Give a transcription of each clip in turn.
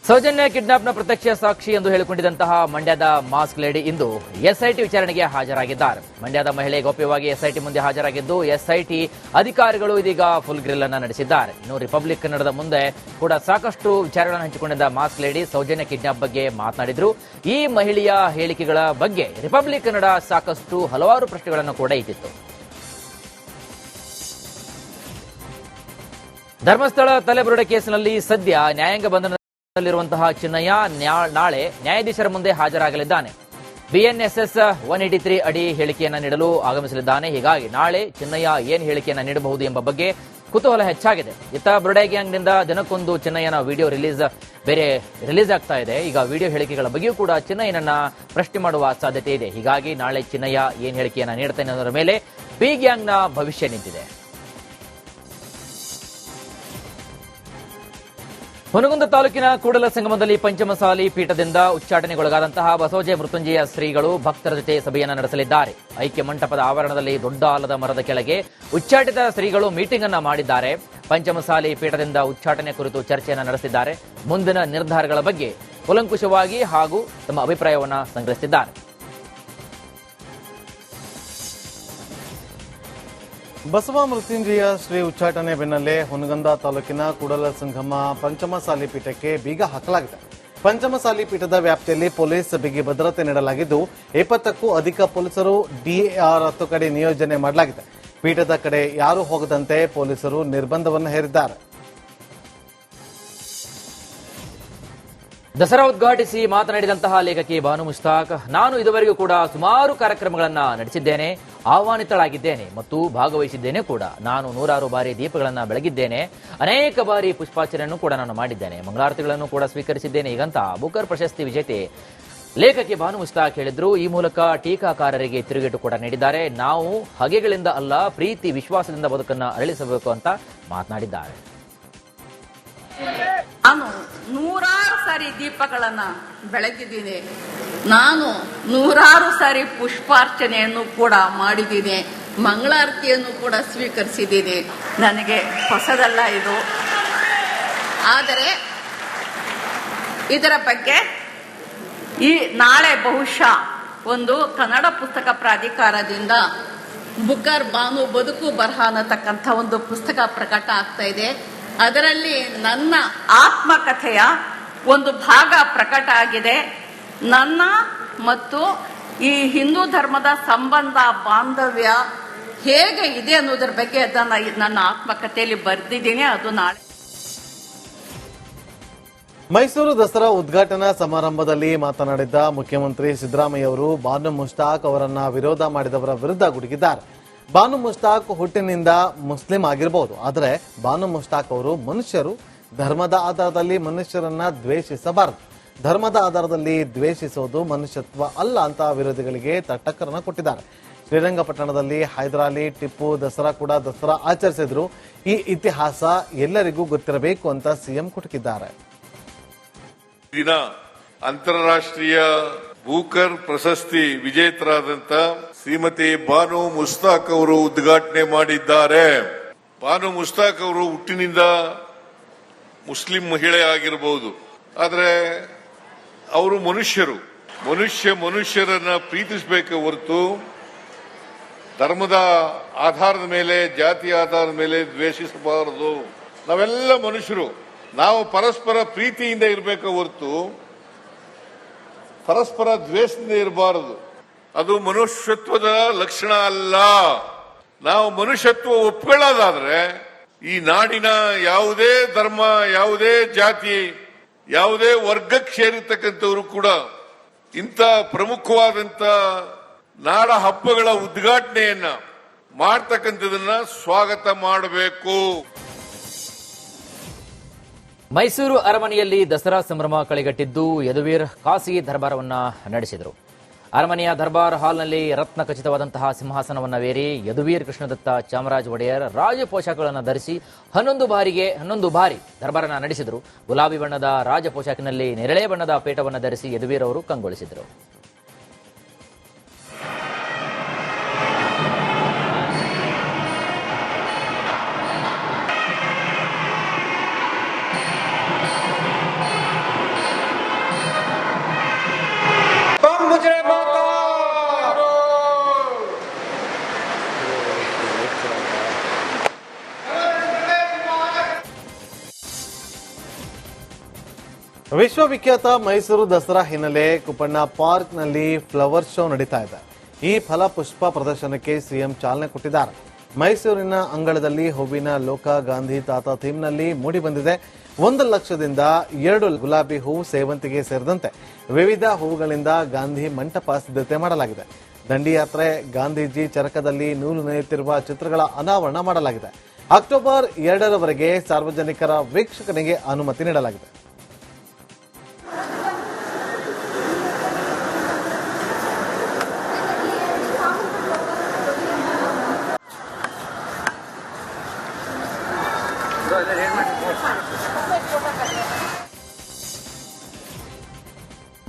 ಸೌಜನ್ಯ ಕಿಡ್ನಾಪ್ನ ಪ್ರತ್ಯಕ್ಷ ಸಾಕ್ಷಿ ಎಂದು ಹೇಳಿಕೊಂಡಿದ್ದಂತಹ ಮಂಡ್ಯದ ಮಾಸ್ಕ್ ಲೇಡಿ ಇಂದು ಎಸ್ಐಟಿ ವಿಚಾರಣೆಗೆ ಹಾಜರಾಗಿದ್ದಾರೆ. ಮಂಡ್ಯದ ಮಹಿಳೆ ಗೌಪ್ಯವಾಗಿ ಎಸ್ಐಟಿ ಮುಂದೆ ಹಾಜರಾಗಿದ್ದು ಎಸ್ಐಟಿ ಅಧಿಕಾರಿಗಳು ಇದೀಗ ಫುಲ್ ಗ್ರಿಲ್ ಅನ್ನು ನಡೆಸಿದ್ದಾರೆ. ಇನ್ನು ರಿಪಬ್ಲಿಕ್ ಕನ್ನಡದ ಮುಂದೆ ಕೂಡ ಸಾಕಷ್ಟು ವಿಚಾರಗಳನ್ನು ಹಂಚಿಕೊಂಡಿದ್ದ ಮಾಸ್ಕ್ ಲೇಡಿ ಸೌಜನ್ಯ ಕಿಡ್ನಾಪ್ ಬಗ್ಗೆ ಮಾತನಾಡಿದ್ರು. ಈ ಮಹಿಳೆಯ ಹೇಳಿಕೆಗಳ ಬಗ್ಗೆ ರಿಪಬ್ಲಿಕ್ ಕನ್ನಡ ಸಾಕಷ್ಟು ಹಲವಾರು ಪ್ರಶ್ನೆಗಳನ್ನು ಕೂಡ ಇಟ್ಟಿತ್ತು. ಧರ್ಮಸ್ಥಳ ತಲೆಬುರುಡೆ ಕೇಸಿನಲ್ಲಿ ಸದ್ಯ ನ್ಯಾಯಾಂಗ ಬಂಧನದಲ್ಲಿರುವಂತಹ ಚಿನ್ನಯ್ಯ ನಾಳೆ ನ್ಯಾಯಾಧೀಶರ ಮುಂದೆ ಹಾಜರಾಗಲಿದ್ದಾನೆ. ಬಿಎನ್ಎಸ್ಎಸ್ 183 ಅಡಿ ಹೇಳಿಕೆಯನ್ನು ನೀಡಲು ಆಗಮಿಸಲಿದ್ದಾನೆ. ಹೀಗಾಗಿ ನಾಳೆ ಚಿನ್ನಯ್ಯ ಏನ್ ಹೇಳಿಕೆಯನ್ನು ನೀಡಬಹುದು ಎಂಬ ಬಗ್ಗೆ ಕುತೂಹಲ ಹೆಚ್ಚಾಗಿದೆ. ಇತ್ತ ಬುರುಡೆ ಗ್ಯಾಂಗ್ನಿಂದ ದಿನಕ್ಕೊಂದು ಚಿನ್ನಯ್ಯನ ವಿಡಿಯೋ ರಿಲೀಸ್ ಆಗ್ತಾ ಇದೆ. ಈಗ ವಿಡಿಯೋ ಹೇಳಿಕೆಗಳ ಬಗ್ಗೆಯೂ ಕೂಡ ಚಿನ್ನಯ್ಯನನ್ನ ಪ್ರಶ್ನೆ ಮಾಡುವ ಸಾಧ್ಯತೆ ಇದೆ. ಹೀಗಾಗಿ ನಾಳೆ ಚಿನ್ನಯ್ಯ ಏನ್ ಹೇಳಿಕೆಯನ್ನು ನೀಡುತ್ತಾನೆ ಅನ್ನೋದರ ಮೇಲೆ ಬಿ ಗ್ಯಾಂಗ್ನ ಭವಿಷ್ಯ ನಿಂತಿದೆ. ಹುನಗುಂದ ತಾಲೂಕಿನ ಕೂಡಲ ಸಂಗಮದಲ್ಲಿ ಪಂಚಮಸಾಲಿ ಪೀಠದಿಂದ ಉಚ್ಚಾಟನೆಗೊಳಗಾದಂತಹ ಬಸವಜಯ ಮೃತ್ಯುಂಜಯ ಶ್ರೀಗಳು ಭಕ್ತರ ಜೊತೆ ಸಭೆಯನ್ನು ನಡೆಸಲಿದ್ದಾರೆ. ಐಕ್ಯ ಮಂಟಪದ ಆವರಣದಲ್ಲಿ ದೊಡ್ಡ ಆಲದ ಮರದ ಕೆಳಗೆ ಉಚ್ಚಾಟಿತ ಶ್ರೀಗಳು ಮೀಟಿಂಗ್ ಅನ್ನು ಮಾಡಿದ್ದಾರೆ. ಪಂಚಮಸಾಲಿ ಪೀಠದಿಂದ ಉಚ್ಚಾಟನೆ ಕುರಿತು ಚರ್ಚೆಯನ್ನು ನಡೆಸಿದ್ದಾರೆ. ಮುಂದಿನ ನಿರ್ಧಾರಗಳ ಬಗ್ಗೆ ಕೂಲಂಕುಷವಾಗಿ ಹಾಗೂ ತಮ್ಮ ಅಭಿಪ್ರಾಯವನ್ನು ಸಂಗ್ರಹಿಸಿದ್ದಾರೆ. ಬಸವ ಮೃತ್ಯುಂಜಯ ಶ್ರೀ ಉಚ್ಚಾಟನೆ ಬೆನ್ನಲ್ಲೇ ಹುನಗುಂದ ತಾಲೂಕಿನ ಕೂಡಲ ಸಂಗಮ ಪಂಚಮಸಾಲಿ ಪೀಠಕ್ಕೆ ಬೀಗ ಹಾಕಲಾಗಿದೆ. ಪಂಚಮಸಾಲಿ ಪೀಠದ ವ್ಯಾಪ್ತಿಯಲ್ಲಿ ಪೊಲೀಸ್ ಬಿಗಿ ಭದ್ರತೆ ನೀಡಲಾಗಿದ್ದು 20ಕ್ಕೂ ಅಧಿಕ ಪೊಲೀಸರು ಡಿಎಆರ್ 10 ಕಡೆ ನಿಯೋಜನೆ ಮಾಡಲಾಗಿದೆ. ಪೀಠದ ಕಡೆ ಯಾರೂ ಹೋಗದಂತೆ ಪೊಲೀಸರು ನಿರ್ಬಂಧವನ್ನು ಹೇರಿದ್ದಾರೆ. ದಸರಾ ಉದ್ಘಾಟಿಸಿ ಮಾತನಾಡಿದಂತಹ ಲೇಖಕಿ ಬಾನು ಮುಷ್ತಾಕ್, ನಾನು ಇದುವರೆಗೂ ಕೂಡ ಸುಮಾರು ಕಾರ್ಯಕ್ರಮಗಳನ್ನು ನಡೆಸಿದ್ದೇನೆ, ಆಹ್ವಾನಿತಳಾಗಿದ್ದೇನೆ ಮತ್ತು ಭಾಗವಹಿಸಿದ್ದೇನೆ ಕೂಡ. ನಾನು 100 ಬಾರಿ ದೀಪಗಳನ್ನು ಬೆಳಗಿದ್ದೇನೆ, ಅನೇಕ ಬಾರಿ ಪುಷ್ಪಾರ್ಚನೆಯನ್ನು ಕೂಡ ನಾನು ಮಾಡಿದ್ದೇನೆ, ಮಂಗಳಾರತಿಗಳನ್ನು ಕೂಡ ಸ್ವೀಕರಿಸಿದ್ದೇನೆ. ಈಗಂತ ಬುಕರ್ ಪ್ರಶಸ್ತಿ ವಿಜೇತೆ ಲೇಖಕಿ ಬಾನು ಮುಷ್ತಾಕ್ ಹೇಳಿದ್ರು. ಈ ಮೂಲಕ ಟೀಕಾಕಾರರಿಗೆ ತಿರುಗೇಟು ಕೂಡ ನೀಡಿದ್ದಾರೆ. ನಾವು ಹಗೆಗಳಿಂದ ಅಲ್ಲ, ಪ್ರೀತಿ ವಿಶ್ವಾಸದಿಂದ ಬದುಕನ್ನು ಅರಳಿಸಬೇಕು ಅಂತ ಮಾತನಾಡಿದ್ದಾರೆ. ನಾನು 100 ಸಾರಿ ದೀಪಗಳನ್ನ ಬೆಳಗಿದ್ದೀನಿ, ನಾನು 100 ಸಾರಿ ಪುಷ್ಪಾರ್ಚನೆಯನ್ನು ಕೂಡ ಮಾಡಿದ್ದೀನಿ, ಮಂಗಳಾರತಿಯನ್ನು ಕೂಡ ಸ್ವೀಕರಿಸಿದ್ದೀನಿ. ನನಗೆ ಹೊಸದಲ್ಲ ಇದು. ಆದರೆ ಇದರ ಬಗ್ಗೆ ನಾಳೆ ಬಹುಶಃ ಒಂದು ಕನ್ನಡ ಪುಸ್ತಕ ಪ್ರಾಧಿಕಾರದಿಂದ ಬುಕರ್ ಬಾನು ಬದುಕು ಬರಹ ಅನ್ನತಕ್ಕಂಥ ಒಂದು ಪುಸ್ತಕ ಪ್ರಕಟ ಆಗ್ತಾ ಇದೆ. ಅದರಲ್ಲಿ ನನ್ನ ಆತ್ಮಕಥೆಯ ಒಂದು ಭಾಗ ಪ್ರಕಟ ಆಗಿದೆ. ನನ್ನ ಮತ್ತು ಈ ಹಿಂದೂ ಧರ್ಮದ ಸಂಬಂಧ ಬಾಂಧವ್ಯ ಹೇಗೆ ಇದೆ ಅನ್ನೋದ್ರ ಬಗ್ಗೆ ಅದನ್ನು ನನ್ನ ಆತ್ಮಕಥೆಯಲ್ಲಿ ಬರೆದಿದ್ದೀನಿ. ಅದು ನಾಳೆ. ಮೈಸೂರು ದಸರಾ ಉದ್ಘಾಟನಾ ಸಮಾರಂಭದಲ್ಲಿ ಮಾತನಾಡಿದ್ದ ಮುಖ್ಯಮಂತ್ರಿ ಸಿದ್ದರಾಮಯ್ಯ ಅವರು ಬಾನು ಮುಷ್ತಾಕ್ ಅವರನ್ನ ವಿರೋಧ ಮಾಡಿದವರ ವಿರುದ್ಧ ಗುಡುಗಿದ್ದಾರೆ. ಬಾನು ಮುಷ್ತಾಕ್ ಹುಟ್ಟಿನಿಂದ ಮುಸ್ಲಿಂ ಆಗಿರಬಹುದು, ಆದರೆ ಬಾನು ಮುಷ್ತಾಕ್ ಅವರು ಮನುಷ್ಯರು. ಧರ್ಮದ ಆಧಾರದಲ್ಲಿ ಮನುಷ್ಯರನ್ನ ದ್ವೇಷಿಸಬಾರದು. ಧರ್ಮದ ಆಧಾರದಲ್ಲಿ ದ್ವೇಷಿಸೋದು ಮನುಷ್ಯತ್ವ ಅಲ್ಲ ಅಂತ ವಿರೋಧಿಗಳಿಗೆ ಟಕ್ಕರನ್ನ ಕೊಟ್ಟಿದ್ದಾರೆ. ಶ್ರೀರಂಗಪಟ್ಟಣದಲ್ಲಿ ಹೈದರಾಲಿ ಟಿಪ್ಪು ದಸರಾ ಕೂಡ ದಸರಾ ಆಚರಿಸಿದ್ರು. ಈ ಇತಿಹಾಸ ಎಲ್ಲರಿಗೂ ಗೊತ್ತಿರಬೇಕು ಅಂತ ಸಿಎಂ ಕುಟುಕಿದ್ದಾರೆ. ದಿನ ಅಂತಾರಾಷ್ಟ್ರೀಯ ಬೂಕರ್ ಪ್ರಶಸ್ತಿ ವಿಜೇತರಾದಂತ ಶ್ರೀಮತಿ ಬಾನು ಮುಷ್ತಾಕ್ ಅವರು ಉದ್ಘಾಟನೆ ಮಾಡಿದ್ದಾರೆ. ಬಾನು ಮುಷ್ತಾಕ್ ಅವರು ಹುಟ್ಟಿನಿಂದ ಮುಸ್ಲಿಂ ಮಹಿಳೆ ಆಗಿರಬಹುದು, ಆದರೆ ಅವರು ಮನುಷ್ಯರನ್ನ ಪ್ರೀತಿಸಬೇಕೆ ಹೊರತು ಧರ್ಮದ ಆಧಾರದ ಮೇಲೆ, ಜಾತಿಯ ಆಧಾರದ ಮೇಲೆ ದ್ವೇಷಿಸಬಾರದು. ನಾವೆಲ್ಲ ಮನುಷ್ಯರು, ನಾವು ಪರಸ್ಪರ ಪ್ರೀತಿಯಿಂದ ಇರಬೇಕೆ ಹೊರತು ಪರಸ್ಪರ ದ್ವೇಷದಿಂದ ಇರಬಾರದು. ಅದು ಮನುಷ್ಯತ್ವದ ಲಕ್ಷಣ ಅಲ್ಲ. ನಾವು ಮನುಷ್ಯತ್ವ ಒಪ್ಕೊಳ್ಳೋದಾದ್ರೆ ಈ ನಾಡಿನ ಯಾವುದೇ ಧರ್ಮ, ಯಾವುದೇ ಜಾತಿ, ಯಾವುದೇ ವರ್ಗಕ್ಕೆ ಸೇರಿರ್ತಕ್ಕಂಥವರು ಕೂಡ ಇಂಥ ಪ್ರಮುಖವಾದಂತ ನಾಡ ಹಬ್ಬಗಳ ಉದ್ಘಾಟನೆಯನ್ನ ಮಾಡ್ತಕ್ಕಂಥದನ್ನ ಸ್ವಾಗತ ಮಾಡಬೇಕು. ಮೈಸೂರು ಅರಮನೆಯಲ್ಲಿ ದಸರಾ ಸಂಭ್ರಮ ಕಳೆಗಟ್ಟಿದ್ದು ಯದುವೀರ್ ಖಾಸಗಿ ದರ್ಬಾರವನ್ನ ನಡೆಸಿದರು. ಅರಮನೆಯ ದರ್ಬಾರ್ ಹಾಲ್ನಲ್ಲಿ ರತ್ನ ಖಚಿತವಾದಂತಹ ಸಿಂಹಾಸನವನ್ನವೇರಿ ಯದುವೀರ್ ಕೃಷ್ಣದತ್ತ ಚಾಮರಾಜ ಒಡೆಯರ್ ರಾಜ ಪೋಷಾಕಗಳನ್ನು ಧರಿಸಿ 11 ಬಾರಿ ದರ್ಬಾರನ್ನ ನಡೆಸಿದರು. ಗುಲಾಬಿ ಬಣ್ಣದ ರಾಜ ಪೋಷಾಕಿನಲ್ಲಿ ನೇರಳೆ ಬಣ್ಣದ ಪೇಟವನ್ನು ಧರಿಸಿ ಯದುವೀರ್ ಅವರು ಕಂಗೊಳಿಸಿದರು. ವಿಶ್ವವಿಖ್ಯಾತ ಮೈಸೂರು ದಸರಾ ಹಿನ್ನೆಲೆ ಕುಪ್ಪಣ್ಣ ಪಾರ್ಕ್ನಲ್ಲಿ ಫ್ಲವರ್ ಶೋ ನಡೀತಾ ಇದೆ. ಈ ಫಲಪುಷ್ಪ ಪ್ರದರ್ಶನಕ್ಕೆ ಸಿಎಂ ಚಾಲನೆ ಕೊಟ್ಟಿದ್ದಾರೆ. ಮೈಸೂರಿನ ಅಂಗಳದಲ್ಲಿ ಹೂವಿನ ಲೋಕ ಗಾಂಧಿ ತಾತ ಥೀಮ್ನಲ್ಲಿ ಮೂಡಿ ಬಂದಿದೆ. 1 ಲಕ್ಷದಿಂದ 2 ಗುಲಾಬಿ ಹೂವು, ಸೇವಂತಿಗೆ ಸೇರಿದಂತೆ ವಿವಿಧ ಹೂವುಗಳಿಂದ ಗಾಂಧಿ ಮಂಟಪ ಸಿದ್ಧತೆ ಮಾಡಲಾಗಿದೆ. ದಂಡಿಯಾತ್ರೆ, ಗಾಂಧೀಜಿ ಚರಕದಲ್ಲಿ ನೂಲು ನೇಯುತ್ತಿರುವ ಚಿತ್ರಗಳ ಅನಾವರಣ ಮಾಡಲಾಗಿದೆ. ಅಕ್ಟೋಬರ್ 2ರವರೆಗೆ ಸಾರ್ವಜನಿಕರ ವೀಕ್ಷಣೆಗೆ ಅನುಮತಿ ನೀಡಲಾಗಿದೆ.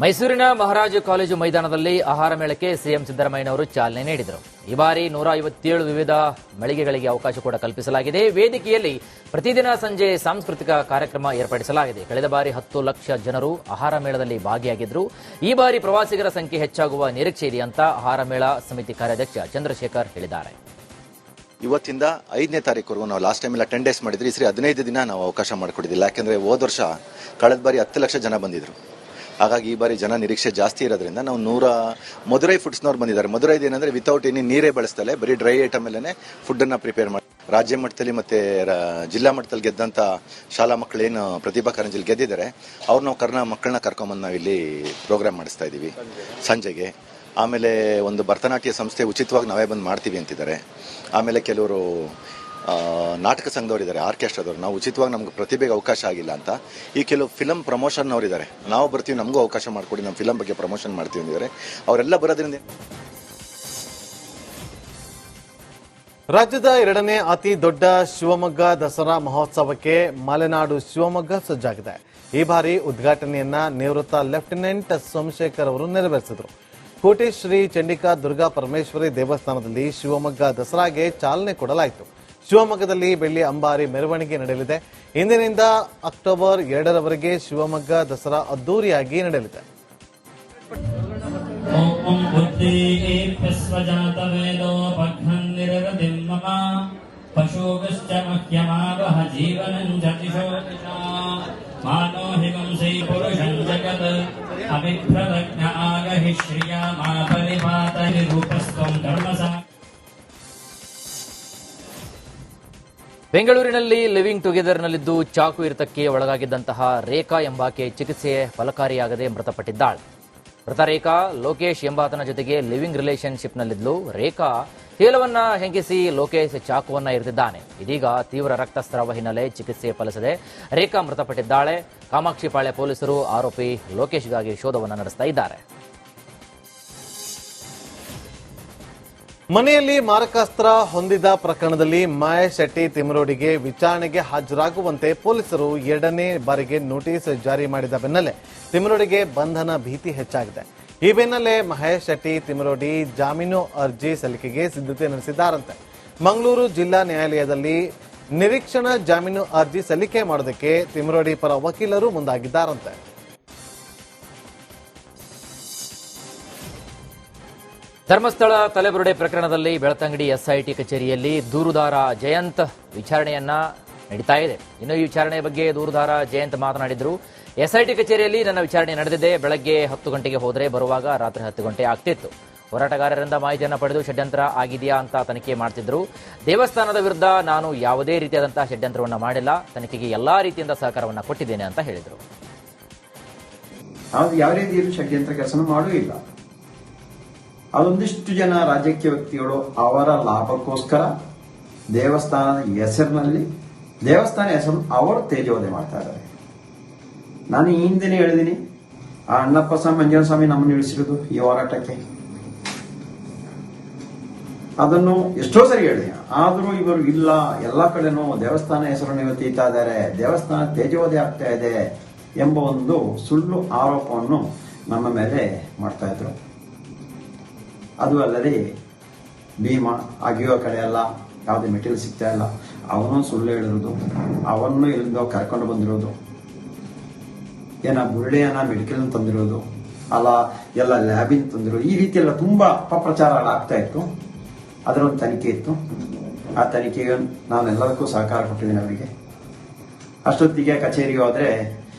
ಮೈಸೂರಿನ ಮಹಾರಾಜ ಕಾಲೇಜು ಮೈದಾನದಲ್ಲಿ ಆಹಾರ ಮೇಳಕ್ಕೆ ಸಿಎಂ ಸಿದ್ದರಾಮಯ್ಯನವರು ಚಾಲನೆ ನೀಡಿದರು. ಈ ಬಾರಿ 157 ವಿವಿಧ ಮಳಿಗೆಗಳಿಗೆ ಅವಕಾಶ ಕೂಡ ಕಲ್ಪಿಸಲಾಗಿದೆ. ವೇದಿಕೆಯಲ್ಲಿ ಪ್ರತಿದಿನ ಸಂಜೆ ಸಾಂಸ್ಕೃತಿಕ ಕಾರ್ಯಕ್ರಮ ಏರ್ಪಡಿಸಲಾಗಿದೆ. ಕಳೆದ ಬಾರಿ 10 ಲಕ್ಷ ಜನರು ಆಹಾರ ಮೇಳದಲ್ಲಿ ಭಾಗಿಯಾಗಿದ್ದರು. ಈ ಬಾರಿ ಪ್ರವಾಸಿಗರ ಸಂಖ್ಯೆ ಹೆಚ್ಚಾಗುವ ನಿರೀಕ್ಷೆ ಇದೆ ಅಂತ ಆಹಾರ ಮೇಳ ಸಮಿತಿ ಕಾರ್ಯಾಧ್ಯಕ್ಷ ಚಂದ್ರಶೇಖರ್ ಹೇಳಿದ್ದಾರೆ. ಇವತ್ತಿಂದ 5ನೇ ತಾರೀಕುವರೆಗೂ ನಾವು ಲಾಸ್ಟ್ ಟೈಮ್ ಎಲ್ಲ 10 ಡೇಸ್ ಮಾಡಿದ್ರಿ. ಈ ಸರಿ 15 ದಿನ ನಾವು ಅವಕಾಶ ಮಾಡಿಕೊಟ್ಟಿದ್ದಿಲ್ಲ. ಯಾಕೆಂದ್ರೆ ಹೋದ ವರ್ಷ ಕಳೆದ ಬಾರಿ 10 ಲಕ್ಷ ಜನ ಬಂದಿದ್ರು. ಹಾಗಾಗಿ ಈ ಬಾರಿ ಜನ ನಿರೀಕ್ಷೆ ಜಾಸ್ತಿ ಇರೋದ್ರಿಂದ ನಾವು 100 ಮಧುರೈ ಫುಡ್ಸ್ನವ್ರು ಬಂದಿದ್ದಾರೆ. ಮಧುರೈದು ಏನಂದ್ರೆ ವಿತೌಟ್ ಎನಿ ನೀರೇ ಬಳಸ್ತಲೇ ಬರೀ ಡ್ರೈ ಐಟಮ್ ಅಲ್ಲೇ ಫುಡ್ ಅನ್ನ ಪ್ರಿಪೇರ್ ಮಾಡಿ ರಾಜ್ಯ ಮಟ್ಟದಲ್ಲಿ ಮತ್ತೆ ಜಿಲ್ಲಾ ಮಟ್ಟದಲ್ಲಿ ಗೆದ್ದಂತ ಶಾಲಾ ಮಕ್ಕಳೇನು ಪ್ರತಿಭಾ ಕಾರಂಜಿಯಲ್ಲಿ ಗೆದ್ದಿದ್ದಾರೆ ಅವ್ರು ನಾವು ಮಕ್ಕಳನ್ನ ಕರ್ಕೊಂಬಂದು ನಾವು ಇಲ್ಲಿ ಪ್ರೋಗ್ರಾಮ್ ಮಾಡಿಸ್ತಾ ಇದೀವಿ ಸಂಜೆಗೆ. ಆಮೇಲೆ ಒಂದು ಭರತನಾಟ್ಯ ಸಂಸ್ಥೆ ಉಚಿತವಾಗಿ ನಾವೇ ಬಂದು ಮಾಡ್ತೀವಿ ಅಂತಿದ್ದಾರೆ. ಆಮೇಲೆ ಕೆಲವರು ನಾಟಕ ಸಂಘದವರಿದ್ದಾರೆ, ಆರ್ಕೆಸ್ಟ್ರಾದವರು, ನಾವು ಉಚಿತವಾಗಿ ನಮ್ಗೆ ಪ್ರತಿಭೆಗೆ ಅವಕಾಶ ಆಗಿಲ್ಲ ಅಂತ. ಈ ಕೆಲವು ಫಿಲಂ ಪ್ರಮೋಷನ್ ಅವರಿದ್ದಾರೆ, ನಾವು ಬರ್ತೀವಿ ನಮಗೂ ಅವಕಾಶ ಮಾಡಿಕೊಡಿ, ನಮ್ಮ ಫಿಲಂ ಬಗ್ಗೆ ಪ್ರಮೋಷನ್ ಮಾಡ್ತೀವಿ ಅಂದಿದ್ದಾರೆ. ಅವರೆಲ್ಲ ಬರೋದ್ರಿಂದ ರಾಜ್ಯದ 2ನೇ ಅತಿ ದೊಡ್ಡ ಶಿವಮೊಗ್ಗ ದಸರಾ ಮಹೋತ್ಸವಕ್ಕೆ ಮಲೆನಾಡು ಶಿವಮೊಗ್ಗ ಸಜ್ಜಾಗಿದೆ. ಈ ಬಾರಿ ಉದ್ಘಾಟನೆಯನ್ನ ನಿವೃತ್ತ ಲೆಫ್ಟಿನೆಂಟ್ ಸೋಮಶೇಖರ್ ಅವರು ನೆರವೇರಿಸಿದರು. ಕೋಟೆ ಶ್ರೀ ಚಂಡಿಕಾ ದುರ್ಗಾ ಪರಮೇಶ್ವರಿ ದೇವಸ್ಥಾನದಲ್ಲಿ ಶಿವಮೊಗ್ಗ ದಸರಾಗೆ ಚಾಲನೆ ಕೊಡಲಾಯಿತು. ಶಿವಮೊಗ್ಗದಲ್ಲಿ ಬೆಳ್ಳಿ ಅಂಬಾರಿ ಮೆರವಣಿಗೆ ನಡೆಯಲಿದೆ. ಇಂದಿನಿಂದ ಅಕ್ಟೋಬರ್ 2ರವರೆಗೆ ಶಿವಮೊಗ್ಗ ದಸರಾ ಅದ್ದೂರಿಯಾಗಿ ನಡೆಯಲಿದೆ. ಬೆಂಗಳೂರಿನಲ್ಲಿ ಲಿವಿಂಗ್ ಟುಗೆದರ್ನಲ್ಲಿದ್ದು ಚಾಕು ಇರಿತಕ್ಕೆ ಒಳಗಾಗಿದ್ದಂತಹ ರೇಖಾ ಎಂಬಾಕೆ ಚಿಕಿತ್ಸೆ ಫಲಕಾರಿಯಾಗದೆ ಮೃತಪಟ್ಟಿದ್ದಾಳೆ. ಮೃತ ರೇಖಾ ಲೋಕೇಶ್ ಎಂಬಾತನ ಜೊತೆಗೆ ಲಿವಿಂಗ್ ರಿಲೇಶನ್ಶಿಪ್ನಲ್ಲಿದ್ಲು. ರೇಖಾ ತೇಲವನ್ನ ಹೆಂಗಿಸಿ ಲೋಕೇಶ್ ಚಾಕುವನ್ನ ಇರಿದಿದ್ದಾನೆ. ಇದೀಗ ತೀವ್ರ ರಕ್ತಸ್ರಾವ ಹಿನ್ನೆಲೆ ಚಿಕಿತ್ಸೆ ಫಲಿಸದೆ ರೇಖಾ ಮೃತಪಟ್ಟಿದ್ದಾಳೆ. ಕಾಮಾಕ್ಷಿಪಾಳ್ಯ ಪೊಲೀಸರು ಆರೋಪಿ ಲೋಕೇಶ್ಗಾಗಿ ಶೋಧವನ್ನು ನಡೆಸ್ತಾ ಇದ್ದಾರೆ. ಮನೆಯಲ್ಲಿ ಮಾರಕಾಸ್ತ್ರ ಹೊಂದಿದ ಪ್ರಕರಣದಲ್ಲಿ ಮಹೇಶ್ ಶೆಟ್ಟಿ ತಿಮರೋಡಿಗೆ ವಿಚಾರಣೆಗೆ ಹಾಜರಾಗುವಂತೆ ಪೊಲೀಸರು 2ನೇ ಬಾರಿಗೆ ನೋಟಿಸ್ ಜಾರಿ ಮಾಡಿದ ಬೆನ್ನಲ್ಲೇ ತಿಮರೋಡಿಗೆ ಬಂಧನ ಭೀತಿ ಹೆಚ್ಚಾಗಿದೆ. ಈ ಬೆನ್ನಲ್ಲೇ ಮಹೇಶ್ ಶೆಟ್ಟಿ ತಿಮರೋಡಿ ಜಾಮೀನು ಅರ್ಜಿ ಸಲ್ಲಿಕೆಗೆ ಸಿದ್ಧತೆ ನಡೆಸಿದ್ದಾರಂತೆ. ಮಂಗಳೂರು ಜಿಲ್ಲಾ ನ್ಯಾಯಾಲಯದಲ್ಲಿ ನಿರೀಕ್ಷಣಾ ಜಾಮೀನು ಅರ್ಜಿ ಸಲ್ಲಿಕೆ ಮಾಡೋದಕ್ಕೆ ತಿಮರೋಡಿ ಪರ ವಕೀಲರು ಮುಂದಾಗಿದ್ದಾರಂತೆ. ಧರ್ಮಸ್ಥಳ ತಲೆಬುರುಡೆ ಪ್ರಕರಣದಲ್ಲಿ ಬೆಳ್ತಂಗಡಿ ಎಸ್ಐಟಿ ಕಚೇರಿಯಲ್ಲಿ ದೂರುದಾರ ಜಯಂತ್ ವಿಚಾರಣೆಯನ್ನ ನಡೀತಾ ಇದೆ. ಇನ್ನು ಈ ವಿಚಾರಣೆ ಬಗ್ಗೆ ದೂರುದಾರ ಜಯಂತ್ ಮಾತನಾಡಿದ್ರು. ಎಸ್ಐಟಿ ಕಚೇರಿಯಲ್ಲಿ ನನ್ನ ವಿಚಾರಣೆ ನಡೆದಿದೆ. ಬೆಳಗ್ಗೆ 10 ಗಂಟೆಗೆ ಹೋದರೆ ಬರುವಾಗ ರಾತ್ರಿ 10 ಗಂಟೆ ಆಗ್ತಿತ್ತು. ಹೋರಾಟಗಾರರಿಂದ ಮಾಹಿತಿಯನ್ನು ಪಡೆದು ಷಡ್ಯಂತ್ರ ಆಗಿದೆಯಾ ಅಂತ ತನಿಖೆ ಮಾಡ್ತಿದ್ರು. ದೇವಸ್ಥಾನದ ವಿರುದ್ಧ ನಾನು ಯಾವುದೇ ರೀತಿಯಾದಂತಹ ಷಡ್ಯಂತ್ರವನ್ನು ಮಾಡಿಲ್ಲ. ತನಿಖೆಗೆ ಎಲ್ಲಾ ರೀತಿಯಿಂದ ಸಹಕಾರವನ್ನು ಕೊಟ್ಟಿದ್ದೇನೆ ಅಂತ ಹೇಳಿದರು. ಯಾವ ರೀತಿಯಲ್ಲಿ ಷಡ್ಯಂತ್ರ ಕೆಲಸ ಮಾಡೂ ಇಲ್ಲ. ಅದೊಂದಿಷ್ಟು ಜನ ರಾಜಕೀಯ ವ್ಯಕ್ತಿಗಳು ಅವರ ಲಾಭಕ್ಕೋಸ್ಕರ ದೇವಸ್ಥಾನದ ಹೆಸರಿನಲ್ಲಿ ದೇವಸ್ಥಾನ ಹೆಸರು ಅವರು ತೇಜೋವಧೆ ಮಾಡ್ತಾ ಇದ್ದಾರೆ. ನಾನು ಈ ಹಿಂದೆನೇ ಹೇಳಿದ್ದೀನಿ, ಆ ಅಣ್ಣಪ್ಪ ಸ್ವಾಮಿ ಮಂಜುನಾಥ ಸ್ವಾಮಿ ನಮ್ಮನ್ನು ಇಳಿಸಿರೋದು ಈ ಹೋರಾಟಕ್ಕೆ. ಅದನ್ನು ಎಷ್ಟೋ ಸರಿ ಹೇಳಿದೆ. ಆದರೂ ಇವರು ಇಲ್ಲ, ಎಲ್ಲಾ ಕಡೆನೂ ದೇವಸ್ಥಾನ ಹೆಸರನ್ನು ಇವತ್ತೀತಾ ಇದ್ದಾರೆ, ದೇವಸ್ಥಾನ ತೇಜೋವಧೆ ಆಗ್ತಾ ಇದೆ ಎಂಬ ಒಂದು ಸುಳ್ಳು ಆರೋಪವನ್ನು ನಮ್ಮ ಮೇಲೆ ಮಾಡ್ತಾ ಇದ್ರು. ಅದು ಅಲ್ಲದೆ ಭೀಮಾ ಅಗಿಯೋ ಕಡೆ ಎಲ್ಲ ಯಾವುದೇ ಮೆಟೀರಿಯಲ್ ಸಿಗ್ತಾ ಇಲ್ಲ, ಅವನು ಸುಳ್ಳು ಹೇಳಿರೋದು, ಅವನ್ನು ಇಲ್ಲಿಂದ ಕರ್ಕೊಂಡು ಬಂದಿರೋದು, ಬುರುಡೆಯನ್ನ ಮೆಡಿಕಲ್ ತಂದಿರೋದು, ಅಲ್ಲ ಎಲ್ಲ ಲ್ಯಾಬಿನ್ ತಂದಿರೋದು, ಈ ರೀತಿ ಎಲ್ಲ ತುಂಬಾ ಅಪಪ್ರಚಾರಗಳಾಗ್ತಾ ಇತ್ತು. ಅದರ ಒಂದು ತನಿಖೆ ಇತ್ತು. ಆ ತನಿಖೆಗೆ ನಾನೆಲ್ಲದಕ್ಕೂ ಸಹಕಾರ ಕೊಟ್ಟಿದ್ದೀನಿ ಅವರಿಗೆ. ಅಷ್ಟೊತ್ತಿಗೆ ಕಚೇರಿಗೆ ಹೋದ್ರೆ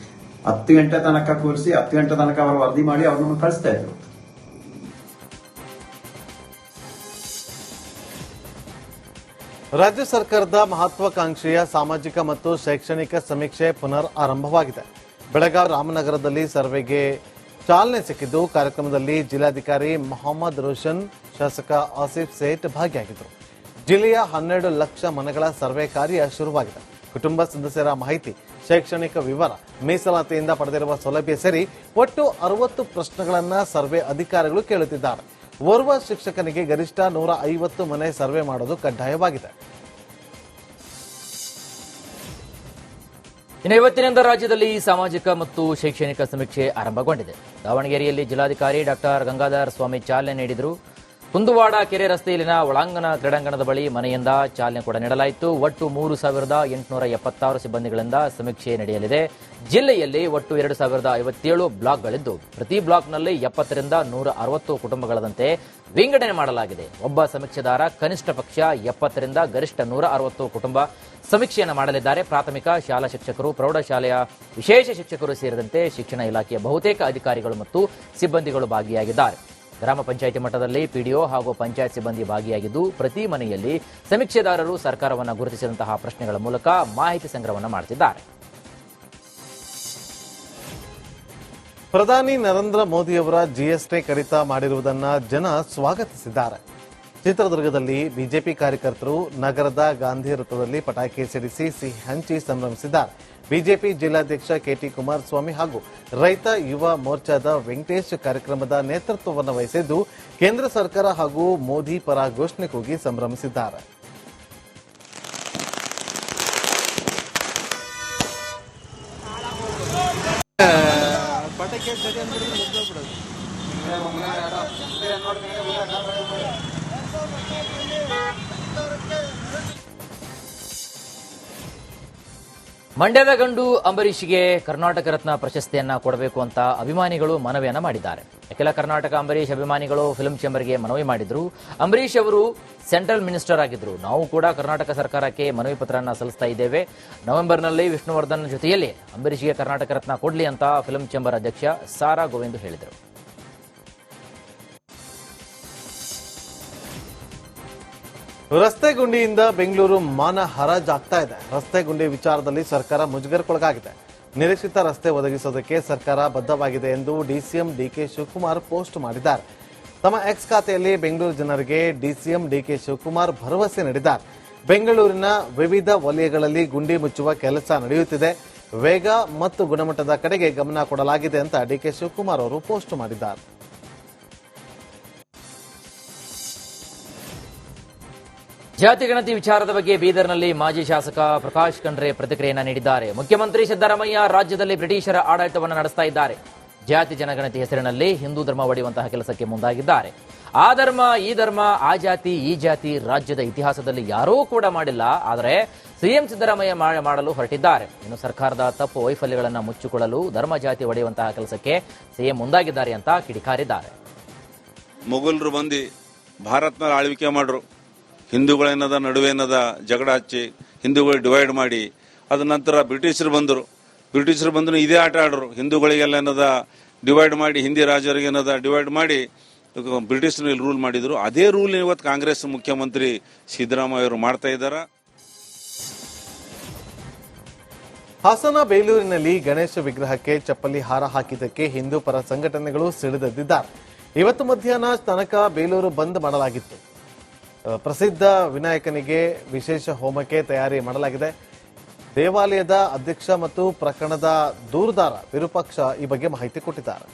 10 ಗಂಟೆ ತನಕ ಕೂರಿಸಿ 10 ಗಂಟೆ ತನಕ ಅವರು ವರದಿ ಮಾಡಿ ಅವ್ರನ್ನ ಕಳಿಸ್ತಾ ಇದ್ರು. ರಾಜ್ಯ ಸರ್ಕಾರದ ಮಹತ್ವಾಕಾಂಕ್ಷೆಯ ಸಾಮಾಜಿಕ ಮತ್ತು ಶೈಕ್ಷಣಿಕ ಸಮೀಕ್ಷೆ ಪುನರ್ ಆರಂಭವಾಗಿದೆ. ಬೆಳಗಾವಿ ರಾಮನಗರದಲ್ಲಿ ಸರ್ವೆಗೆ ಚಾಲನೆ ಸಿಕ್ಕಿದ್ದು, ಕಾರ್ಯಕ್ರಮದಲ್ಲಿ ಜಿಲ್ಲಾಧಿಕಾರಿ ಮೊಹಮ್ಮದ್ ರೋಷನ್, ಶಾಸಕ ಆಸಿಫ್ ಸೇಠ್ ಭಾಗಿಯಾಗಿದ್ದರು. ಜಿಲ್ಲೆಯ 12 ಲಕ್ಷ ಮನೆಗಳ ಸರ್ವೆ ಕಾರ್ಯ ಶುರುವಾಗಿದೆ. ಕುಟುಂಬ ಸದಸ್ಯರ ಮಾಹಿತಿ, ಶೈಕ್ಷಣಿಕ ವಿವರ, ಮೀಸಲಾತಿಯಿಂದ ಪಡೆದಿರುವ ಸೌಲಭ್ಯ ಸೇರಿ ಒಟ್ಟು 60 ಪ್ರಶ್ನೆಗಳನ್ನು ಸರ್ವೆ ಅಧಿಕಾರಿಗಳು ಕೇಳುತ್ತಿದ್ದಾರೆ. ಓರ್ವ ಶಿಕ್ಷಕನಿಗೆ ಗರಿಷ್ಠ 150 ಮನೆ ಸರ್ವೆ ಮಾಡೋದು ಕಡ್ಡಾಯವಾಗಿದೆ. ಇನ್ನು ಇವತ್ತಿನಿಂದ ರಾಜ್ಯದಲ್ಲಿ ಸಾಮಾಜಿಕ ಮತ್ತು ಶೈಕ್ಷಣಿಕ ಸಮೀಕ್ಷೆ ಆರಂಭಗೊಂಡಿದೆ. ದಾವಣಗೆರೆಯಲ್ಲಿ ಜಿಲ್ಲಾಧಿಕಾರಿ ಡಾಕ್ಟರ್ ಗಂಗಾಧರ ಸ್ವಾಮಿ ಚಾಲನೆ ನೀಡಿದರು. ಕುಂದುವಾಡ ಕೆರೆ ರಸ್ತೆಯಲ್ಲಿನ ಒಳಾಂಗಣ ಕ್ರೀಡಾಂಗಣದ ಬಳಿ ಮನೆಯಿಂದ ಚಾಲನೆ ಕೂಡ ನೀಡಲಾಯಿತು. ಒಟ್ಟು 3,876 ಸಿಬ್ಬಂದಿಗಳಿಂದ ಸಮೀಕ್ಷೆ ನಡೆಯಲಿದೆ. ಜಿಲ್ಲೆಯಲ್ಲಿ ಒಟ್ಟು 2,057 ಬ್ಲಾಕ್ಗಳಿದ್ದು, ಪ್ರತಿ ಬ್ಲಾಕ್ನಲ್ಲಿ 70ರಿಂದ 160 ಕುಟುಂಬಗಳದಂತೆ ವಿಂಗಡಣೆ ಮಾಡಲಾಗಿದೆ. ಒಬ್ಬ ಸಮೀಕ್ಷೆದಾರ ಕನಿಷ್ಠ ಪಕ್ಷ 70ರಿಂದ ಗರಿಷ್ಠ 160 ಕುಟುಂಬ ಸಮೀಕ್ಷೆಯನ್ನು ಮಾಡಲಿದ್ದಾರೆ. ಪ್ರಾಥಮಿಕ ಶಾಲಾ ಶಿಕ್ಷಕರು, ಪ್ರೌಢಶಾಲೆಯ ವಿಶೇಷ ಶಿಕ್ಷಕರು ಸೇರಿದಂತೆ ಶಿಕ್ಷಣ ಇಲಾಖೆಯ ಬಹುತೇಕ ಅಧಿಕಾರಿಗಳು ಮತ್ತು ಸಿಬ್ಬಂದಿಗಳು ಭಾಗಿಯಾಗಿದ್ದಾರೆ. ಗ್ರಾಮ ಪಂಚಾಯಿತಿ ಮಟ್ಟದಲ್ಲಿ ಪಿಡಿಒ ಹಾಗೂ ಪಂಚಾಯತ್ ಸಿಬ್ಬಂದಿ ಭಾಗಿಯಾಗಿದ್ದು, ಪ್ರತಿ ಮನೆಯಲ್ಲಿ ಸಮೀಕ್ಷೆದಾರರು ಸರ್ಕಾರವನ್ನು ಗುರುತಿಸಿದಂತಹ ಪ್ರಶ್ನೆಗಳ ಮೂಲಕ ಮಾಹಿತಿ ಸಂಗ್ರಹವನ್ನು ಮಾಡುತ್ತಿದ್ದಾರೆ. ಪ್ರಧಾನಿ ನರೇಂದ್ರ ಮೋದಿಯವರ ಜಿಎಸ್ಟಿ ಕಡಿತ ಮಾಡಿರುವುದನ್ನು ಜನ ಸ್ವಾಗತಿಸಿದ್ದಾರೆ. ಚಿತ್ರದುರ್ಗದಲ್ಲಿ ಬಿಜೆಪಿ ಕಾರ್ಯಕರ್ತರು ನಗರದ ಗಾಂಧಿ ವೃತ್ತದಲ್ಲಿ ಪಟಾಕಿ ಸಿಡಿಸಿ ಸಿಹಿ ಹಂಚಿ ಸಂಭ್ರಮಿಸಿದ್ದಾರೆ. ಬಿಜೆಪಿ ಜಿಲ್ಲಾಧ್ಯಕ್ಷ ಕೆಟಿ ಕುಮಾರಸ್ವಾಮಿ ಹಾಗೂ ರೈತ ಯುವ ಮೋರ್ಚಾದ ವೆಂಕಟೇಶ್ ಕಾರ್ಯಕ್ರಮದ ನೇತೃತ್ವವನ್ನು ವಹಿಸಿದ್ದು, ಕೇಂದ್ರ ಸರ್ಕಾರ ಹಾಗೂ ಮೋದಿ ಪರ ಘೋಷಣೆ ಕೂಗಿ ಸಂಭ್ರಮಿಸಿದ್ದಾರೆ. ಮಂಡ್ಯದ ಗಂಡು ಅಂಬರೀಷ್ಗೆ ಕರ್ನಾಟಕ ರತ್ನ ಪ್ರಶಸ್ತಿಯನ್ನ ಕೊಡಬೇಕು ಅಂತ ಅಭಿಮಾನಿಗಳು ಮನವಿಯನ್ನ ಮಾಡಿದ್ದಾರೆ. ಅಖಿಲ ಕರ್ನಾಟಕ ಅಂಬರೀಷ್ ಅಭಿಮಾನಿಗಳು ಫಿಲ್ಮ್ ಚೇಂಬರ್ಗೆ ಮನವಿ ಮಾಡಿದ್ರು. ಅಂಬರೀಷ್ ಅವರು ಸೆಂಟ್ರಲ್ ಮಿನಿಸ್ಟರ್ ಆಗಿದ್ರು. ನಾವು ಕೂಡ ಕರ್ನಾಟಕ ಸರ್ಕಾರಕ್ಕೆ ಮನವಿ ಪತ್ರವನ್ನು ಸಲ್ಲಿಸ್ತಾ ಇದ್ದೇವೆ. ನವೆಂಬರ್ನಲ್ಲಿ ವಿಷ್ಣುವರ್ಧನ್ ಜೊತೆಯಲ್ಲಿ ಅಂಬರೀಷ್ಗೆ ಕರ್ನಾಟಕ ರತ್ನ ಕೊಡ್ಲಿ ಅಂತ ಫಿಲ್ಮ್ ಚೇಂಬರ್ ಅಧ್ಯಕ್ಷ ಸಾರಾ ಗೋವಿಂದ್ ಹೇಳಿದರು. ರಸ್ತೆ ಗುಂಡಿಯಿಂದ ಬೆಂಗಳೂರು ಮಾನ ಹರಾಜಾಗ್ತಾ ಇದೆ. ರಸ್ತೆ ಗುಂಡಿ ವಿಚಾರದಲ್ಲಿ ಸರ್ಕಾರ ಮುಜುಗರಕ್ಕೊಳಗಾಗಿದೆ. ನಿರೀಕ್ಷಿತ ರಸ್ತೆ ಒದಗಿಸೋದಕ್ಕೆ ಸರ್ಕಾರ ಬದ್ಧವಾಗಿದೆ ಎಂದು ಡಿಸಿಎಂ ಡಿಕೆ ಶಿವಕುಮಾರ್ ಪೋಸ್ಟ್ ಮಾಡಿದ್ದಾರೆ. ತಮ್ಮ ಎಕ್ಸ್ ಖಾತೆಯಲ್ಲಿ ಬೆಂಗಳೂರು ಜನರಿಗೆ ಡಿಸಿಎಂ ಡಿಕೆ ಶಿವಕುಮಾರ್ ಭರವಸೆ ನೀಡಿದ್ದಾರೆ. ಬೆಂಗಳೂರಿನ ವಿವಿಧ ವಲಯಗಳಲ್ಲಿ ಗುಂಡಿ ಮುಚ್ಚುವ ಕೆಲಸ ನಡೆಯುತ್ತಿದೆ. ವೇಗ ಮತ್ತು ಗುಣಮಟ್ಟದ ಕಡೆಗೆ ಗಮನ ಕೊಡಲಾಗಿದೆ ಅಂತ ಡಿಕೆ ಶಿವಕುಮಾರ್ ಅವರು ಪೋಸ್ಟ್ ಮಾಡಿದ್ದಾರೆ. ಜಾತಿ ಗಣತಿ ವಿಚಾರದ ಬಗ್ಗೆ ಬೀದರ್ನಲ್ಲಿ ಮಾಜಿ ಶಾಸಕ ಪ್ರಕಾಶ್ ಖಂಡ್ರೆ ಪ್ರತಿಕ್ರಿಯೆಯನ್ನು ನೀಡಿದ್ದಾರೆ. ಮುಖ್ಯಮಂತ್ರಿ ಸಿದ್ದರಾಮಯ್ಯ ರಾಜ್ಯದಲ್ಲಿ ಬ್ರಿಟಿಷರ ಆಡಳಿತವನ್ನು ನಡೆಸ್ತಾ ಇದ್ದಾರೆ. ಜಾತಿ ಜನಗಣತಿ ಹೆಸರಿನಲ್ಲಿ ಹಿಂದೂ ಧರ್ಮ ಒಡೆಯುವಂತಹ ಕೆಲಸಕ್ಕೆ ಮುಂದಾಗಿದ್ದಾರೆ. ಆ ಧರ್ಮ, ಈ ಧರ್ಮ, ಆ ಜಾತಿ, ಈ ಜಾತಿ ರಾಜ್ಯದ ಇತಿಹಾಸದಲ್ಲಿ ಯಾರೂ ಕೂಡ ಮಾಡಿಲ್ಲ. ಆದರೆ ಸಿಎಂ ಸಿದ್ದರಾಮಯ್ಯ ಮಾಡಲು ಹೊರಟಿದ್ದಾರೆ. ಇನ್ನು ಸರ್ಕಾರದ ತಪ್ಪು ವೈಫಲ್ಯಗಳನ್ನು ಮುಚ್ಚಿಕೊಳ್ಳಲು ಧರ್ಮ ಜಾತಿ ಒಡೆಯುವಂತಹ ಕೆಲಸಕ್ಕೆ ಸಿಎಂ ಮುಂದಾಗಿದ್ದಾರೆ ಅಂತ ಕಿಡಿಕಾರಿದ್ದಾರೆ. ಮೊಘಲರು ಬಂದು ಭಾರತ್ ಮೇಲೆ ಆಳ್ವಿಕೆ ಮಾಡ್ರು. ಹಿಂದೂಗಳೇನದ ನಡುವೇನದ ಜಗಳ ಹಚ್ಚಿ ಹಿಂದೂಗಳು ಡಿವೈಡ್ ಮಾಡಿ, ಅದ ನಂತರ ಬ್ರಿಟಿಷರು ಬಂದ್ರು ಇದೇ ಆಟ ಆಡ್ರು. ಹಿಂದೂಗಳಿಗೆಲ್ಲ ಏನದ ಡಿವೈಡ್ ಮಾಡಿ, ಹಿಂದಿ ರಾಜರಿಗೆ ಏನದ ಡಿವೈಡ್ ಮಾಡಿ ಬ್ರಿಟಿಷರು ರೂಲ್ ಮಾಡಿದ್ರು. ಅದೇ ರೂಲ್ ಇವತ್ತು ಕಾಂಗ್ರೆಸ್ ಮುಖ್ಯಮಂತ್ರಿ ಸಿದ್ದರಾಮಯ್ಯ ಅವರು ಮಾಡ್ತಾ ಇದ್ದಾರೆ. ಹಾಸನ ಬೇಲೂರಿನಲ್ಲಿ ಗಣೇಶ ವಿಗ್ರಹಕ್ಕೆ ಚಪ್ಪಲಿ ಹಾರ ಹಾಕಿದ್ದಕ್ಕೆ ಹಿಂದೂ ಪರ ಸಂಘಟನೆಗಳು ಸಿಡಿದೆದ್ದಿದ್ದಾರೆ. ಇವತ್ತು ಮಧ್ಯಾಹ್ನ ತನಕ ಬೇಲೂರು ಬಂದ್ ಮಾಡಲಾಗಿತ್ತು. ಪ್ರಸಿದ್ಧ ವಿನಾಯಕನಿಗೆ ವಿಶೇಷ ಹೋಮಕ್ಕೆ ತಯಾರಿ ಮಾಡಲಾಗಿದೆ. ದೇವಾಲಯದ ಅಧ್ಯಕ್ಷ ಮತ್ತು ಪ್ರಕರಣದ ದೂರುದಾರ ವಿರೂಪಾಕ್ಷ ಈ ಬಗ್ಗೆ ಮಾಹಿತಿ ಕೊಟ್ಟಿದ್ದಾರೆ.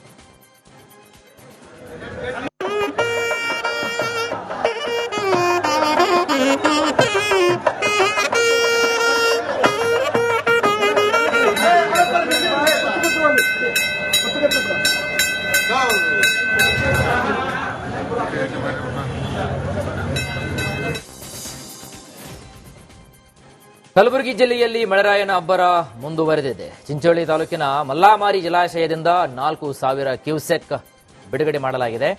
ಕಲಬುರಗಿ ಜಿಲ್ಲೆಯಲ್ಲಿ ಮಳೆರಾಯನ ಅಬ್ಬರ ಮುಂದುವರೆದಿದೆ. ಚಿಂಚೋಳಿ ತಾಲೂಕಿನ ಮಲ್ಲಾಮಾರಿ ಜಲಾಶಯದಿಂದ 4,000 ಕ್ಯೂಸೆಕ್ ಬಿಡುಗಡೆ ಮಾಡಲಾಗಿದೆ.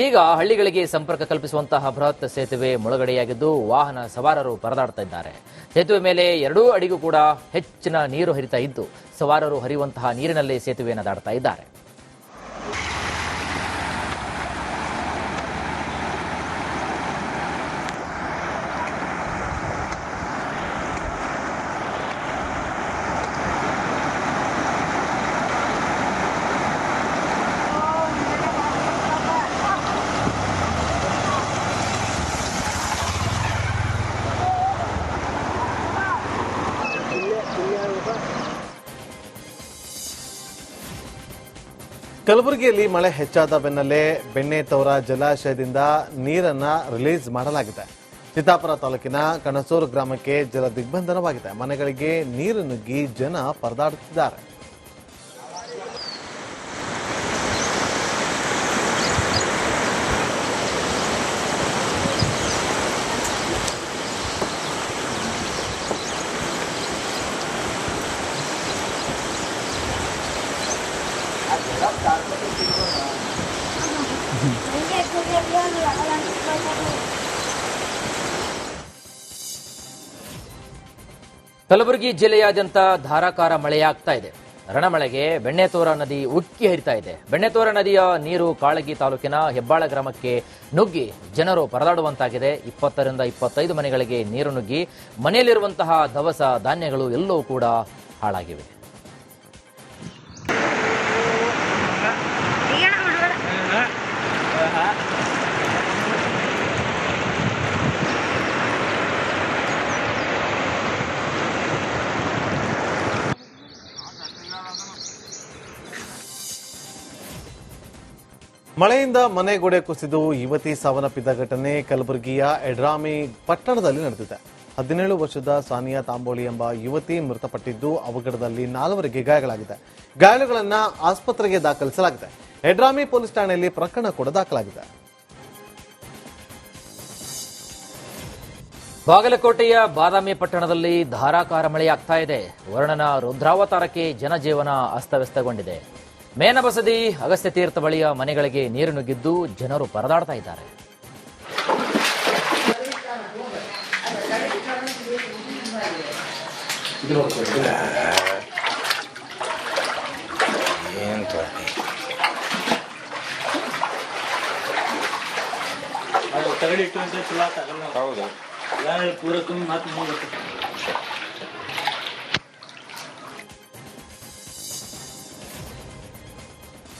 ಈಗ ಹಳ್ಳಿಗಳಿಗೆ ಸಂಪರ್ಕ ಕಲ್ಪಿಸುವಂತಹ ಬೃಹತ್ ಸೇತುವೆ ಮುಳುಗಡೆಯಾಗಿದ್ದು ವಾಹನ ಸವಾರರು ಪರದಾಡ್ತಾ ಇದ್ದಾರೆ. ಸೇತುವೆ ಮೇಲೆ 2 ಅಡಿಗೂ ಕೂಡ ಹೆಚ್ಚಿನ ನೀರು ಹರಿತಾ ಇದ್ದು ಸವಾರರು ಹರಿಯುವಂತಹ ನೀರಿನಲ್ಲಿ ಸೇತುವೆಯನ್ನು ದಾಟ್ತಾ ಇದ್ದಾರೆ. ಕಲಬುರಗಿಯಲ್ಲಿ ಮಳೆ ಹೆಚ್ಚಾದ ಬೆನ್ನಲ್ಲೇ ಬೆಣ್ಣೆತೌರ ಜಲಾಶಯದಿಂದ ನೀರನ್ನ ರಿಲೀಸ್ ಮಾಡಲಾಗಿದೆ. ಚಿತ್ತಾಪುರ ತಾಲೂಕಿನ ಕಣಸೂರು ಗ್ರಾಮಕ್ಕೆ ಜಲ ದಿಗ್ಬಂಧನವಾಗಿದೆ. ಮನೆಗಳಿಗೆ ನೀರು ನುಗ್ಗಿ ಜನ ಪರದಾಡುತ್ತಿದ್ದಾರೆ. ಕಲಬುರಗಿ ಜಿಲ್ಲೆಯಾದ್ಯಂತ ಧಾರಾಕಾರ ಮಳೆಯಾಗ್ತಾ ಇದೆ. ರಣಮಳೆಗೆ ಬೆಣ್ಣೆತೋರ ನದಿ ಉಕ್ಕಿ ಹರಿತಾ ಇದೆ. ಬೆಣ್ಣೆತೋರ ನದಿಯ ನೀರು ಕಾಳಗಿ ತಾಲೂಕಿನ ಹೆಬ್ಬಾಳ ಗ್ರಾಮಕ್ಕೆ ನುಗ್ಗಿ ಜನರು ಪರದಾಡುವಂತಾಗಿದೆ. 20 ರಿಂದ 25 ಮನೆಗಳಿಗೆ ನೀರು ನುಗ್ಗಿ ಮನೆಯಲ್ಲಿರುವಂತಹ ದವಸ ಧಾನ್ಯಗಳು ಎಲ್ಲವೂ ಕೂಡ ಹಾಳಾಗಿವೆ. ಮಳೆಯಿಂದ ಮನೆಗೋಡೆ ಕುಸಿದು ಯುವತಿ ಸಾವನ್ನಪ್ಪಿದ ಘಟನೆ ಕಲಬುರಗಿಯ ಎಡ್ರಾಮಿ ಪಟ್ಟಣದಲ್ಲಿ ನಡೆದಿದೆ. 17 ವರ್ಷದ ಸಾನಿಯಾ ತಾಂಬೋಳಿ ಎಂಬ ಯುವತಿ ಮೃತಪಟ್ಟಿದ್ದು ಅವಘಡದಲ್ಲಿ 4 ಗಾಯಗಳಾಗಿದೆ. ಗಾಯಾಳುಗಳನ್ನ ಆಸ್ಪತ್ರೆಗೆ ದಾಖಲಿಸಲಾಗಿದೆ. ಎಡ್ರಾಮಿ ಪೊಲೀಸ್ ಠಾಣೆಯಲ್ಲಿ ಪ್ರಕರಣ ಕೂಡ ದಾಖಲಾಗಿದೆ. ಬಾಗಲಕೋಟೆಯ ಬಾದಾಮಿ ಪಟ್ಟಣದಲ್ಲಿ ಧಾರಾಕಾರ ಮಳೆಯಾಗ್ತಾ ಇದೆ. ವರ್ಣನ ರುದ್ರಾವತಾರಕ್ಕೆ ಜನಜೀವನ ಅಸ್ತವ್ಯಸ್ತಗೊಂಡಿದೆ. ಮೇನಬಸದಿ ಅಗಸ್ತ್ಯ ತೀರ್ಥ ಬಳಿಯ ಮನೆಗಳಿಗೆ ನೀರು ನುಗ್ಗಿದ್ದು ಜನರು ಪರದಾಡ್ತಾ ಇದ್ದಾರೆ.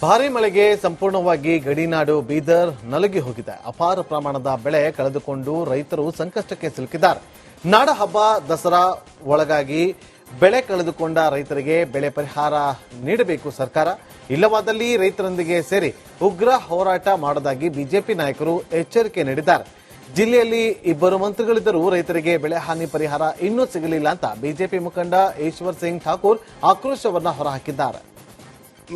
ಭಾರೀ ಮಳೆಗೆ ಸಂಪೂರ್ಣವಾಗಿ ಗಡಿನಾಡು ಬೀದರ್ ನಲುಗಿ ಹೋಗಿದೆ. ಅಪಾರ ಪ್ರಮಾಣದ ಬೆಳೆ ಕಳೆದುಕೊಂಡು ರೈತರು ಸಂಕಷ್ಟಕ್ಕೆ ಸಿಲುಕಿದ್ದಾರೆ. ನಾಡ ಹಬ್ಬ ದಸರಾ ಒಳಗಾಗಿ ಬೆಳೆ ಕಳೆದುಕೊಂಡ ರೈತರಿಗೆ ಬೆಳೆ ಪರಿಹಾರ ನೀಡಬೇಕು ಸರ್ಕಾರ. ಇಲ್ಲವಾದಲ್ಲಿ ರೈತರೊಂದಿಗೆ ಸೇರಿ ಉಗ್ರ ಹೋರಾಟ ಮಾಡೋದಾಗಿ ಬಿಜೆಪಿ ನಾಯಕರು ಎಚ್ಚರಿಕೆ ನೀಡಿದ್ದಾರೆ. ಜಿಲ್ಲೆಯಲ್ಲಿ 2 ಮಂತ್ರಿಗಳಿದ್ದರೂ ರೈತರಿಗೆ ಬೆಳೆ ಹಾನಿ ಪರಿಹಾರ ಇನ್ನೂ ಸಿಗಲಿಲ್ಲ ಅಂತ ಬಿಜೆಪಿ ಮುಖಂಡ ಈಶ್ವರ್ ಸಿಂಗ್ ಠಾಕೂರ್ ಆಕ್ರೋಶವನ್ನ ಹೊರಹಾಕಿದ್ದಾರೆ.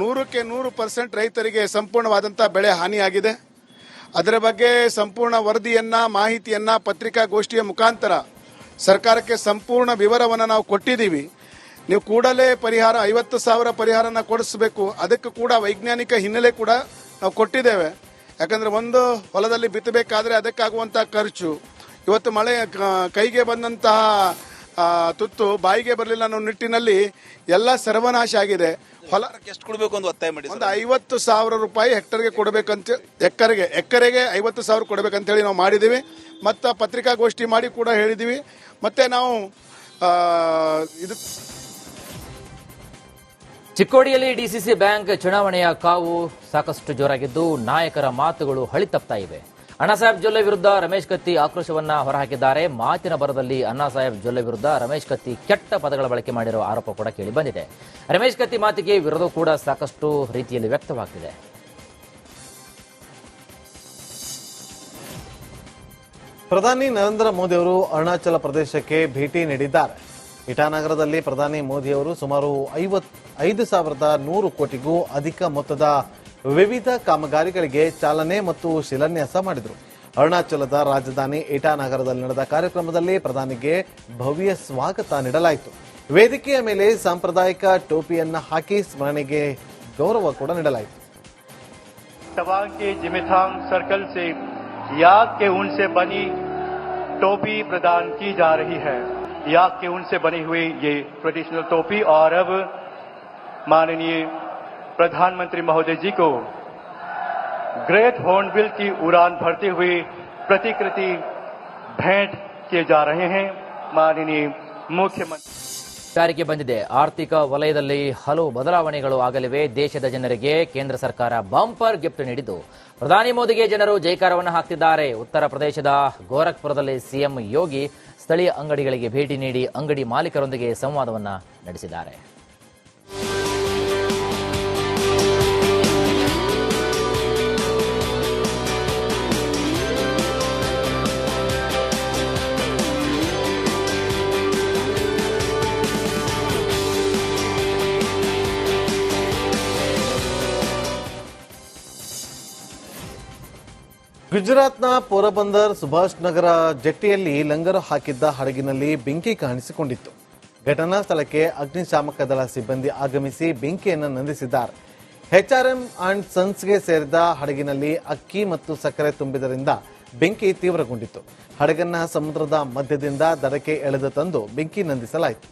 100ಕ್ಕೆ 100% ರೈತರಿಗೆ ಸಂಪೂರ್ಣವಾದಂತಹ ಬೆಳೆ ಹಾನಿಯಾಗಿದೆ. ಅದರ ಬಗ್ಗೆ ಸಂಪೂರ್ಣ ವರದಿಯನ್ನ ಮಾಹಿತಿಯನ್ನ ಪತ್ರಿಕಾಗೋಷ್ಠಿಯ ಮುಖಾಂತರ ಸರ್ಕಾರಕ್ಕೆ ಸಂಪೂರ್ಣ ವಿವರವನ್ನು ನಾವು ಕೊಟ್ಟಿದ್ದೀವಿ. ನೀವು ಕೂಡಲೇ ಪರಿಹಾರ 50,000 ಪರಿಹಾರನ ಕೊಡಿಸಬೇಕು. ಅದಕ್ಕೆ ಕೂಡ ವೈಜ್ಞಾನಿಕ ಹಿನ್ನೆಲೆ ಕೂಡ ನಾವು ಕೊಟ್ಟಿದ್ದೇವೆ. ಯಾಕಂದ್ರೆ ಒಂದು ಹೊಲದಲ್ಲಿ ಬಿತ್ತಬೇಕಾದ್ರೆ ಅದಕ್ಕಾಗುವಂತಹ ಖರ್ಚು, ಇವತ್ತು ಮಳೆ ಕೈಗೆ ಬಂದಂತಹ ತುತ್ತು ಬಾಯಿಗೆ ಬರಲಿಲ್ಲ ಅನ್ನೋ ನಿಟ್ಟಿನಲ್ಲಿ ಎಲ್ಲ ಸರ್ವನಾಶ ಆಗಿದೆ. ಹೊಲ ಎಷ್ಟು ಕೊಡಬೇಕು ಅಂತ ಒತ್ತಾಯ ಮಾಡಿ ಒಂದು 50,000 ರೂಪಾಯಿ ಹೆಕ್ಟರ್ಗೆ ಕೊಡಬೇಕಂತ, ಎಕರೆಗೆ 50,000 ಕೊಡಬೇಕಂತ ಹೇಳಿ ನಾವು ಮಾಡಿದ್ದೀವಿ. ಮತ್ತು ಪತ್ರಿಕಾಗೋಷ್ಠಿ ಮಾಡಿ ಕೂಡ ಹೇಳಿದ್ದೀವಿ. ಮತ್ತೆ ನಾವು ಇದು ಚಿಕ್ಕೋಡಿಯಲ್ಲಿ ಡಿಸಿಸಿ ಬ್ಯಾಂಕ್ ಚುನಾವಣೆಯ ಕಾವು ಸಾಕಷ್ಟು ಜೋರಾಗಿದ್ದು ನಾಯಕರ ಮಾತುಗಳು ಹಳಿತಪ್ತಾ ಇವೆ. ಅಣ್ಣಾಸಾಹೇಬ್ ಜೊಲ್ಲೆ ವಿರುದ್ಧ ರಮೇಶ್ ಕತ್ತಿ ಆಕ್ರೋಶವನ್ನ ಹೊರಹಾಕಿದ್ದಾರೆ. ಮಾತಿನ ಬರದಲ್ಲಿ ಅಣ್ಣಾಸಾಹೇಬ್ ಜೊಲ್ಲೆ ವಿರುದ್ಧ ರಮೇಶ್ ಕತ್ತಿ ಕೆಟ್ಟ ಪದಗಳ ಬಳಕೆ ಮಾಡಿರುವ ಆರೋಪ ಕೂಡ ಕೇಳಿ ಬಂದಿದೆ. ರಮೇಶ್ ಕತ್ತಿ ಮಾತಿಗೆ ವಿರೋಧ ಕೂಡ ಸಾಕಷ್ಟು ರೀತಿಯಲ್ಲಿ ವ್ಯಕ್ತವಾಗ್ತಿದೆ. ಪ್ರಧಾನಿ ನರೇಂದ್ರ ಮೋದಿ ಅವರು ಅರುಣಾಚಲ ಪ್ರದೇಶಕ್ಕೆ ಭೇಟಿ ನೀಡಿದ್ದಾರೆ. ಇಟಾನಗರದಲ್ಲಿ ಪ್ರಧಾನಿ ಮೋದಿ ಅವರು ಸುಮಾರು 5,100 ಕೋಟಿಗೂ ಅಧಿಕ ಮೊತ್ತದ ವಿವಿಧ ಕಾಮಗಾರಿಗಳಿಗೆ ಚಾಲನೆ ಮತ್ತು ಶಿಲಾನ್ಯಾಸ ಮಾಡಿದರು. ಅರುಣಾಚಲದ ರಾಜಧಾನಿ ಇಟಾನಗರದಲ್ಲಿ ನಡೆದ ಕಾರ್ಯಕ್ರಮದಲ್ಲಿ ಪ್ರಧಾನಿಗೆ ಭವ್ಯ ಸ್ವಾಗತ ನೀಡಲಾಯಿತು. ವೇದಿಕೆಯ ಮೇಲೆ ಸಾಂಪ್ರದಾಯಿಕ ಟೋಪಿಯನ್ನ ಹಾಕಿ ಸ್ಮರಣೆಗೆ ಗೌರವ ಕೂಡ ನೀಡಲಾಯಿತು. तवांग के जिमेथांग सर्कल से याक के ऊन से बनी टोपी प्रदान की जा रही है। याक के ऊन से बनी हुई ये ट्रेडिशनल टोपी और अब माननीय प्रधानमंत्री महोदय जी को ग्रेट हॉर्नबिल की उड़ान भरती हुई प्रतिकृति भेंट किए जा रहे हैं। माननीय मुख्यमंत्री ಜಾರಿಗೆ ಬಂದಿದೆ. ಆರ್ಥಿಕ ವಲಯದಲ್ಲಿ ಹಲವು ಬದಲಾವಣೆಗಳು ಆಗಲಿವೆ. ದೇಶದ ಜನರಿಗೆ ಕೇಂದ್ರ ಸರ್ಕಾರ ಬಂಪರ್ ಗಿಫ್ಟ್ ನೀಡಿದ್ದು ಪ್ರಧಾನಿ ಮೋದಿಗೆ ಜನರು ಜೈಕಾರವನ್ನು ಹಾಕ್ತಿದ್ದಾರೆ. ಉತ್ತರ ಪ್ರದೇಶದ ಗೋರಖ್ಪುರದಲ್ಲಿ ಸಿಎಂ ಯೋಗಿ ಸ್ಥಳೀಯ ಅಂಗಡಿಗಳಿಗೆ ಭೇಟಿ ನೀಡಿ ಅಂಗಡಿ ಮಾಲೀಕರೊಂದಿಗೆ ಸಂವಾದವನ್ನ ನಡೆಸಿದ್ದಾರೆ. ಗುಜರಾತ್ನ ಪೋರಬಂದರ್ ಸುಭಾಷ್ ನಗರ ಜೆಟ್ಟಿಯಲ್ಲಿ ಲಂಗರು ಹಾಕಿದ್ದ ಹಡಗಿನಲ್ಲಿ ಬೆಂಕಿ ಕಾಣಿಸಿಕೊಂಡಿತ್ತು. ಘಟನಾ ಸ್ಥಳಕ್ಕೆ ಅಗ್ನಿಶಾಮಕ ದಳ ಸಿಬ್ಬಂದಿ ಆಗಮಿಸಿ ಬೆಂಕಿಯನ್ನು ನಂದಿಸಿದ್ದಾರೆ. ಎಚ್ಆರ್ಎಂ ಅಂಡ್ ಸನ್ಸ್ಗೆ ಸೇರಿದ ಹಡಗಿನಲ್ಲಿ ಅಕ್ಕಿ ಮತ್ತು ಸಕ್ಕರೆ ತುಂಬಿದ್ದರಿಂದ ಬೆಂಕಿ ತೀವ್ರಗೊಂಡಿತ್ತು. ಹಡಗನ್ನ ಸಮುದ್ರದ ಮಧ್ಯದಿಂದ ದಡಕ್ಕೆ ಎಳೆದು ತಂದು ಬೆಂಕಿ ನಂದಿಸಲಾಯಿತು.